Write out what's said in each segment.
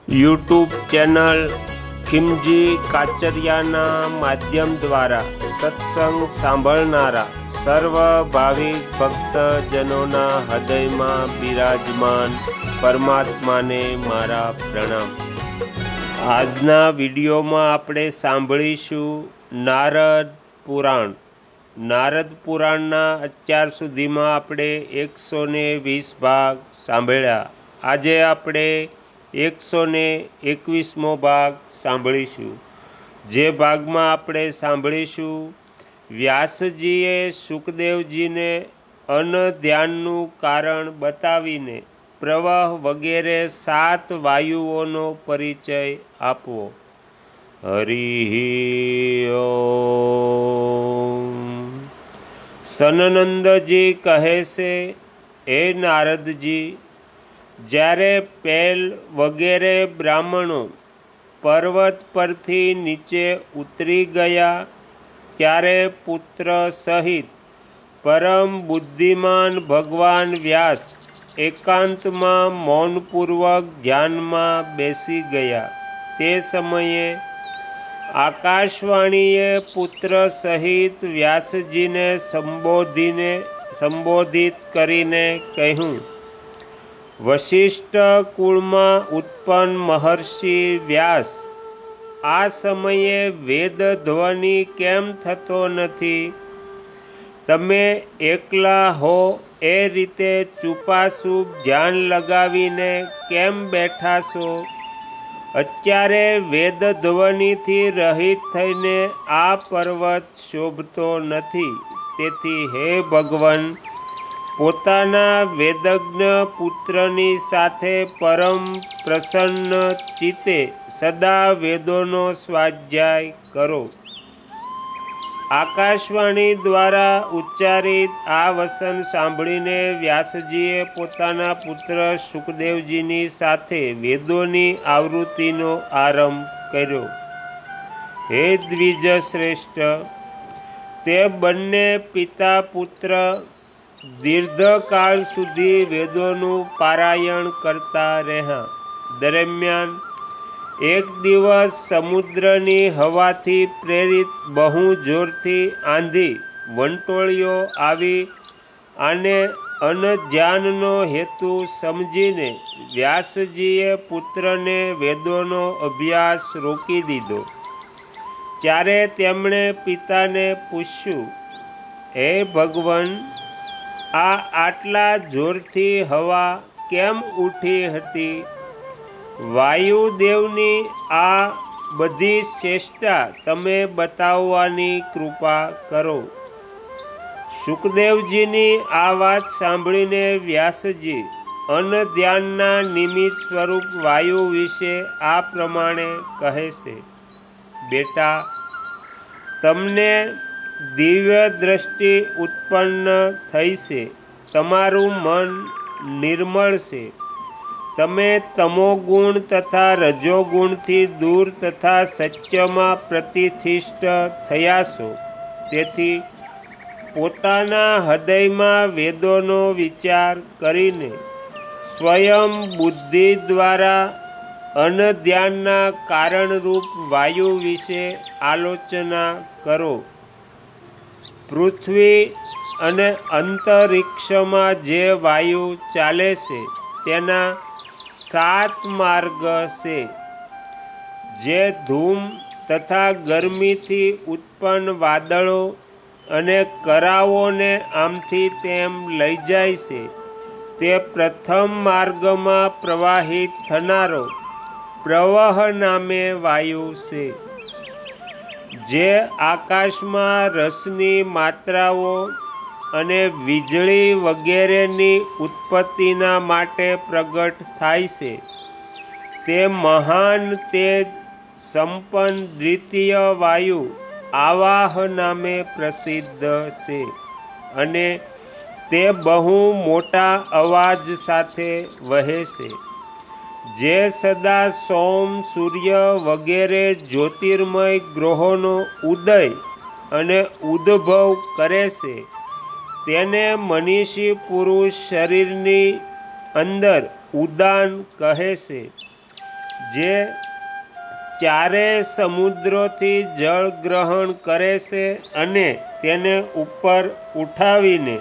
YouTube channel Khimji કાચરિયાના માધ્યમ દ્વારા સત્સંગ સાંભળનારા સર્વ ભાવિક ભક્તજનોના હૃદયમાં બિરાજમાન પરમાત્માને મારા પ્રણામ। આજના વિડીયોમાં આપણે સાંભળીશું નારદ પુરાણ। નારદ પુરાણના અત્યાર સુધીમાં આપણે 120 ભાગ સાંભળ્યા। આજે આપણે 121મો ભાગ સાંભળીશું। જે ભાગમાં આપણે સાંભળીશું વ્યાસજીએ સુખદેવજીને અનધ્યાનનું કારણ બતાવીને પ્રવાહ વગેરે 7 વાયુઓનો પરિચય આપવો। હરિ ઓમ। સનનંદજી કહે છે, હે નારદજી, જ્યારે પેલ વગેરે બ્રાહ્મણો પર્વત પરથી નીચે ઉતરી ગયા ત્યારે પુત્ર સહિત પરમ બુદ્ધિમાન ભગવાન વ્યાસ એકાંતમાં મૌનપૂર્વક ધ્યાનમાં બેસી ગયા। તે સમયે આકાશવાણીએ પુત્ર સહિત વ્યાસજીને સંબોધિત કરીને કહ્યું, વશિષ્ઠ કુળમાં ઉત્પન્ન મહર્ષિ વ્યાસ, આ સમયે વેદ ધ્વનિ કેમ થતો નથી? તમે એકલા હો એ રીતે ચૂપાચૂપ ધ્યાન લગાવીને કેમ બેઠા છો? અત્યારે વેદ ધ્વનિથી રહિત થઈને આ પર્વત શોભતો નથી। તેથી હે ભગવાન, પોતાના વેદજ્ઞ પુત્રની સાથે પરમ પ્રસન્ન ચિત્તે સદા વેદોનો સ્વાધ્યાય કરો। આકાશવાણી દ્વારા ઉચ્ચારિત આ વચન સાંભળીને વ્યાસજીએ પોતાના પુત્ર સુખદેવજીની સાથે વેદોની આવૃત્તિનો આરંભ કર્યો। હે દ્વિજ શ્રેષ્ઠ, તે બંને પિતા પુત્ર દીર્ઘકાળ સુધી વેદોનું પારાયણ કરતા રહ્યા। દરમિયાન એક દિવસ સમુદ્રની હવાથી પ્રેરિત બહુ જોરથી આંધી વંટોળીઓ આવી આને અનધ્યાનનો હેતુ સમજીને વ્યાસજીએ પુત્રને વેદોનો અભ્યાસ રોકી દીધો। ત્યારે તેમણે પિતાને પૂછ્યું, હે ભગવાન, આટલા જોરથી હવા કેમ ઉઠી હતી? વાયુદેવની આ બધી ચેષ્ટા તમે બતાવવાની કૃપા કરો। સુખદેવજીની આ વાત સાંભળીને વ્યાસજી અનધ્યાનના નિમિત્ત સ્વરૂપ વાયુ વિશે આ પ્રમાણે કહે છે, બેટા, તમને દિવ્ય દ્રષ્ટિ ઉત્પન્ન થઈ છે। તમારું મન નિર્મળ છે। તમે તમોગુણ તથા રજોગુણથી દૂર તથા સત્યમાં પ્રતિષ્ઠિત થયા છો। તેથી પોતાના હૃદયમાં વેદોનો વિચાર કરીને સ્વયં બુદ્ધિ દ્વારા અનધ્યાનના કારણરૂપ વાયુ વિશે આલોચના કરો। પૃથ્વી અને અંતરિક્ષમાં જે વાયુ ચાલે છે તેના 7 માર્ગ છે। જે ધૂમ તથા ગરમીથી ઉત્પન્ન વાદળો અને કરાઓને આમથી તેમ લઈ જાય છે, તે પ્રથમ માર્ગમાં પ્રવાહિત થનારો પ્રવાહ નામે વાયુ છે। જે આકાશમાં રસની માત્રાઓ અને વીજળી વગેરેની ઉત્પત્તિના માટે પ્રગટ થાય છે, તે મહાન તેજ સંપન્ન દ્વિતીય વાયુ આવાહ નામે પ્રસિદ્ધ છે। અને તે બહુ મોટા અવાજ સાથે વહે છે। જે સદા સોમ, સૂર્ય વગેરે જ્યોતિર્મય ગ્રહોનો ઉદય અને ઉદ્ભવ કરે છે, તેને મનીષી પુરુષ શરીરની અંદર ઉદાન કહે છે। જે ચારે સમુદ્રોથી જળ ગ્રહણ કરે છે અને તેને ઉપર ઉઠાવીને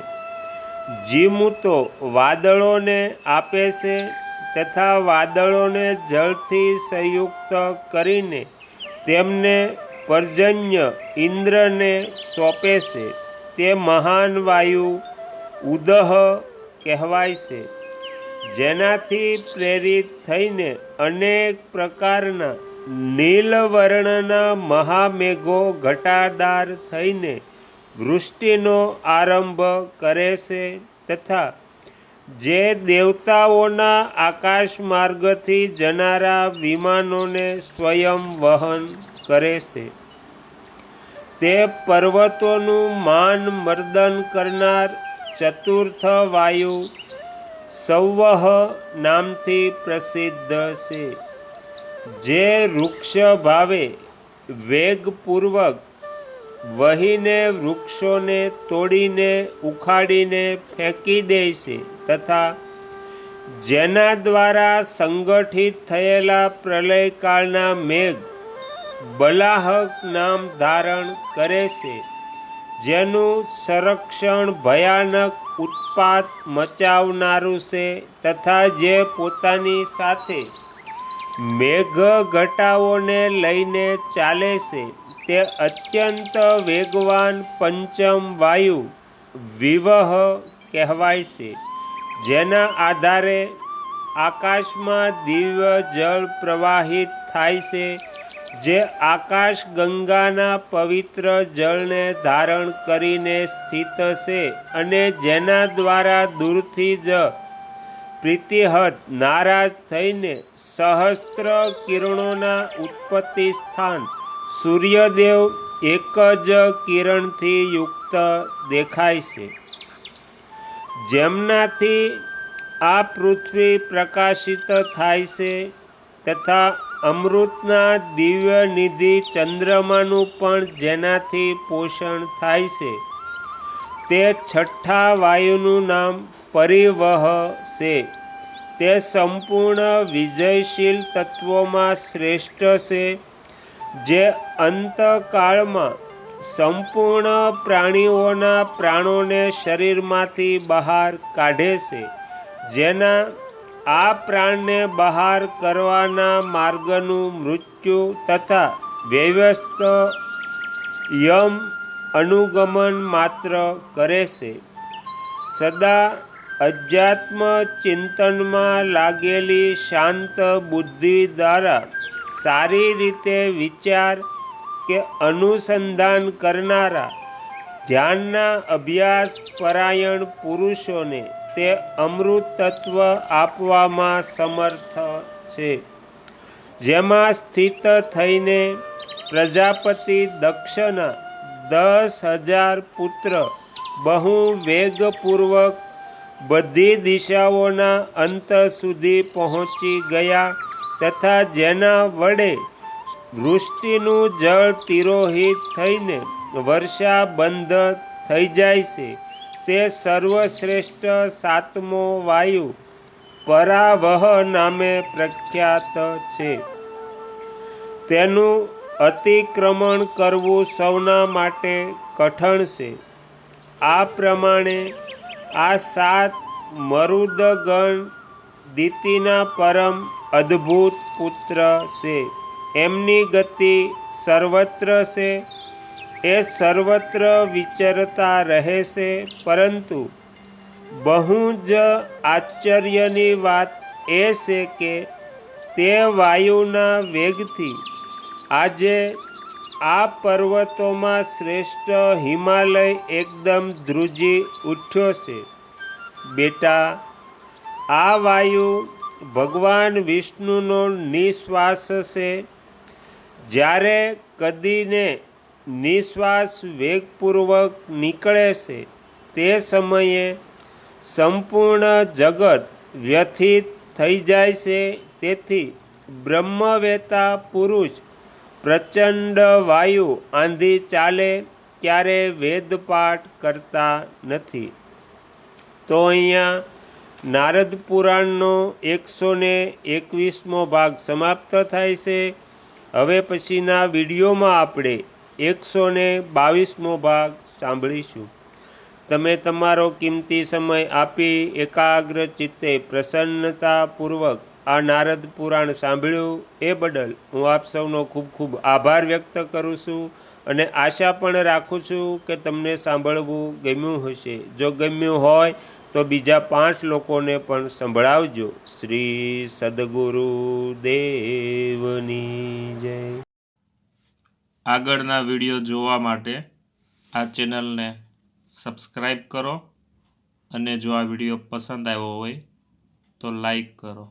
જીમૂતો વાદળોને આપે છે તથા વાદળોને જળથી સંયુક્ત કરીને તેમને પર્જન્ય ઇન્દ્રને સોંપે છે. તે મહાન વાયુ ઉદહ કહેવાય છે, જેનાથી પ્રેરિત થઈને અનેક પ્રકારના નીલવર્ણના મહામેઘો ઘટાદાર થઈને વૃષ્ટિનો આરંભ કરે છે તથા જે દેવતાઓના આકાશ માર્ગથી જનારા વિમાનોને સ્વયં વહન કરે છે. તે પર્વતોનું માન મર્દન કરનાર ચતુર્થ વાયુ સૌવહ નામથી પ્રસિદ્ધ છે, જે વૃક્ષ ભાવે વેગપૂર્વક વહીને વૃક્ષોને તોડીને ઉખાડીને ફેંકી દે છે તથા જેના દ્વારા સંગઠિત થયેલા પ્રલયકાળના મેઘ બલાહક નામ ધારણ કરે છે, જેનું સંરક્ષણ ભયાનક ઉત્પાત મચાવનારું છે તથા જે પોતાની સાથે મેઘ ઘટાઓને લઈને ચાલે છે. તે અત્યંત વેગવાન પંચમ વાયુ વિવહ કહેવાય છે, જેના આધારે આકાશમાં દિવ્ય જળ પ્રવાહિત થાય છે, જે આકાશ ગંગાના પવિત્ર જળને ધારણ કરીને સ્થિત છે અને જેના દ્વારા દૂરથી જ પ્રીતિહત નારાજ થઈને સહસ્ત્ર કિરણોના ઉત્પત્તિ સ્થાન સૂર્યદેવ એક જ કિરણથી યુક્ત દેખાય છે, જેમનાથી આ પૃથ્વી પ્રકાશિત થાય છે તથા અમૃતના દિવ્ય નિધિ ચંદ્રમાનું પણ જેનાથી પોષણ થાય છે. તે છઠ્ઠા વાયુનું નામ પરિવહ છે. તે સંપૂર્ણ વિજયશીલ તત્વોમાં શ્રેષ્ઠ છે, જે અંતકાળમાં સંપૂર્ણ પ્રાણીઓના પ્રાણોને શરીરમાંથી બહાર કાઢે છે, જેના આ પ્રાણને બહાર કરવાના માર્ગનું મૃત્યુ તથા વ્યસ્ત યમ અનુગમન માત્ર કરે છે. સદા અધ્યાત્મ ચિંતનમાં લાગેલી શાંત બુદ્ધિ દ્વારા સારી રીતે વિચાર કે અનુસંધાન કરનારા ધ્યાનના અભ્યાસ પરાયણ પુરુષોને તે અમૃત તત્વ આપવામાં સમર્થ છે, જેમાં સ્થિત થઈને પ્રજાપતિ દક્ષના 10,000 પુત્ર બહુ વેગપૂર્વક બધી દિશાઓના અંત સુધી પહોંચી ગયા તથા જેના વડે વૃષ્ટિનું જળ તિરોહિત થઈને વર્ષા બંધ થઈ જાય છે, તે સર્વશ્રેષ્ઠ સાતમો વાયુ પરાવહ નામે પ્રખ્યાત છે. તેનું અતિક્રમણ કરવું સૌના માટે કઠણ છે. આ પ્રમાણે આ સાત મરુદગણ દિતિના પરમ અદ્ભુત પુત્ર છે. એમની ગતિ સર્વત્ર છે. એ સર્વત્ર વિચરતા રહે છે, પરંતુ બહુ જ આશ્ચર્યની વાત એ છે કે તે વાયુના વેગથી આજે આ પર્વતોમાં શ્રેષ્ઠ હિમાલય એકદમ ધ્રુજી ઉઠ્યો છે. બેટા, આ વાયુ ભગવાન વિષ્ણુનો નિશ્વાસ છે. જ્યારે કદીને નિશ્વાસ વેગપૂર્વક નીકળે છે, તે સમયે સંપૂર્ણ જગત વ્યથિત થઈ જાય છે. તેથી બ્રહ્મવેતા પુરુષ પ્રચંડ વાયુ આંધી ચાલે ત્યારે વેદપાઠ કરતા નથી. તો અહીંયા નારદ પુરાણનો 121મો ભાગ સમાપ્ત થાય છે. હવે પછીના વિડીયોમાં આપણે 122મો ભાગ સાંભળીશું. તમે તમારો કિંમતી સમય આપી એકાગ્ર ચિત્તે પ્રસન્નતાપૂર્વક આ નારદ પુરાણ સાંભળ્યું એ બદલ હું આપ સૌનો ખૂબ ખૂબ આભાર વ્યક્ત કરું છું અને આશા પણ રાખું છું કે તમને સાંભળવું ગમ્યું હશે. જો ગમ્યું હોય તો બીજા 5 લોકોને પણ સંભળાવજો. શ્રી સદગુરુ દેવની જય. આગળના વિડીયો જોવા માટે આ ચેનલને સબસ્ક્રાઈબ કરો અને જો આ વિડીયો પસંદ આવ્યો હોય તો લાઈક કરો.